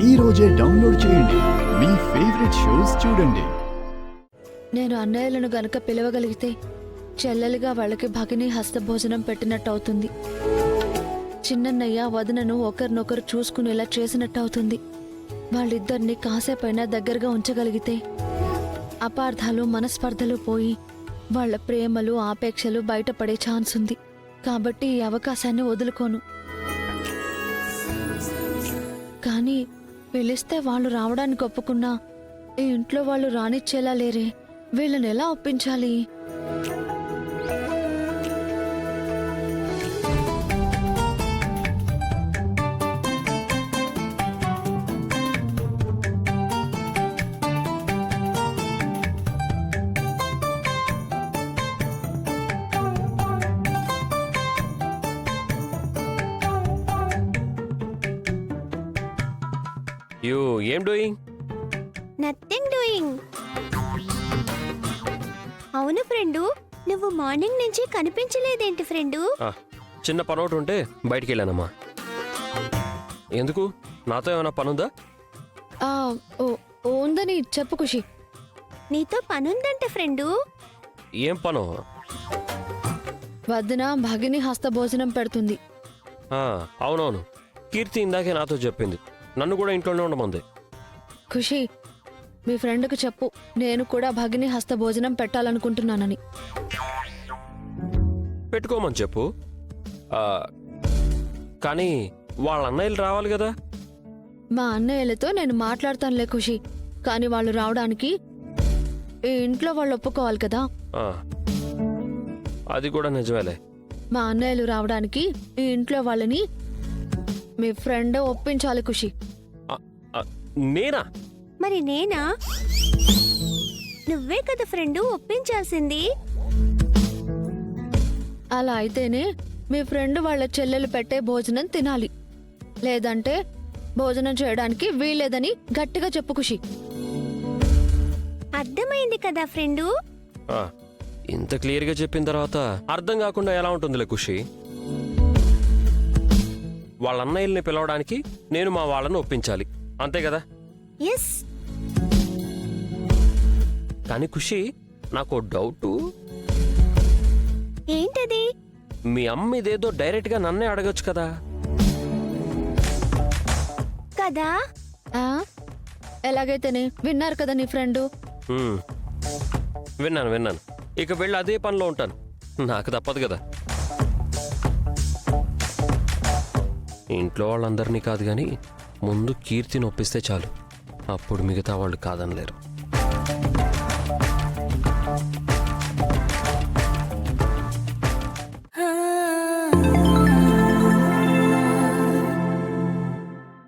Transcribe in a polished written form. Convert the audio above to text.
ఈ రోజే డౌన్లోడ్ చేయండి. మీ ఫేవరెట్ షోస్ చూడండి. నేను అన్నయ్యలను గనక పిలవగలిగితే చెల్లెలిగా వాళ్ళకి భగిని హస్తభోజనం పెట్టినట్టు అవుతుంది. చిన్నన్నయ్య వదనను ఒకరినొకరు చూసుకునేలా చేసినట్టు అవుతుంది. వాళ్ళిద్దరిని కాసేపైనా దగ్గరగా ఉంచగలిగితే అపార్థాలు మనస్పర్ధలు పోయి వాళ్ళ ప్రేమలు ఆపేక్షలు బయటపడే ఛాన్స్ ఉంది. కాబట్టి ఈ అవకాశాన్ని వదులుకోను. కానీ పిలిస్తే వాళ్ళు రావడానికి ఒప్పుకున్నా ఈ ఇంట్లో వాళ్ళు రానిచ్చేలా లేరే. వీళ్ళని ఎలా ఒప్పించాలి? You ఏం డూయింగ్? Nothing doing. అవును ఫ్రెండు, నువ్వు మార్నింగ్ నుంచి కనిపించలేదేంటి ఫ్రెండు? చిన్న పనోటు ఉంటే బయటికి వెళ్ళానమ్మా. ఎందుకు? నాతో ఏమైనా పనుందా? ఉందని చెప్పు ఖుషి. నీతో పనుందంట ఫ్రెండు. ఏం పను? వదిన భగిని హస్తభోజనం పెడుతుంది. అవునవును, కీర్తి ఇందాకే నాతో చెప్పింది. నన్ను కూడా ఇంట్లోనే ఉండమంది. ఖుషి, మీ ఫ్రెండ్కు చెప్పు నేను కూడా భగిని హస్తభోజనం పెట్టాలనుకుంటున్నానని. పెట్టుకోమని చెప్పు. కానీ వాళ్ళ అన్నయ్యలు రావాలి కదా. మా అన్నయ్యలతో నేను మాట్లాడతానులే ఖుషి. కానీ వాళ్ళు రావడానికి ఈ ఇంట్లో వాళ్ళు ఒప్పుకోవాలి కదా. అది కూడా నిజమేలే. మా అన్నయ్యలు రావడానికి ఈ ఇంట్లో వాళ్ళని మీ ఫ్రెండ్ ఒప్పించాలి ఖుషి. నేనా? మరి నేనా? నువ్వే కదా ఫ్రెండు ఒప్పించాల్సింది. అలా అయితేనే మీ ఫ్రెండ్ వాళ్ళ చెల్లెలు పెట్టే భోజనం తినాలి. లేదంటే భోజనం చేయడానికి వీల్లేదని గట్టిగా చెప్పు ఖుషి. అర్థమైంది కదా ఫ్రెండు. ఇంత క్లియర్గా చెప్పిన తర్వాత అర్థం కాకుండా ఎలా ఉంటుందిలే ఖుషి. వాళ్ళ అన్నయ్యల్ని పిలవడానికి నేను మా వాళ్ళని ఒప్పించాలి, అంతే కదా? ఎస్. కానీ ఖుషి, నాకు డౌట్. ఏంటది? మీ అమ్మ ఇదేదో డైరెక్ట్ గా నన్నే అడగొచ్చు కదా. కదా? ఎలాగైతేనే విన్నారు కదా నీ ఫ్రెండు. విన్నాను. ఇక వెళ్ళి అదే పనిలో ఉంటాను. నాకు తప్పదు కదా. ఇంట్లో వాళ్ళందరినీ కాదు కానీ ముందు కీర్తిని ఒప్పిస్తే చాలు. అప్పుడు మిగతా వాళ్ళు కాదనలేరు.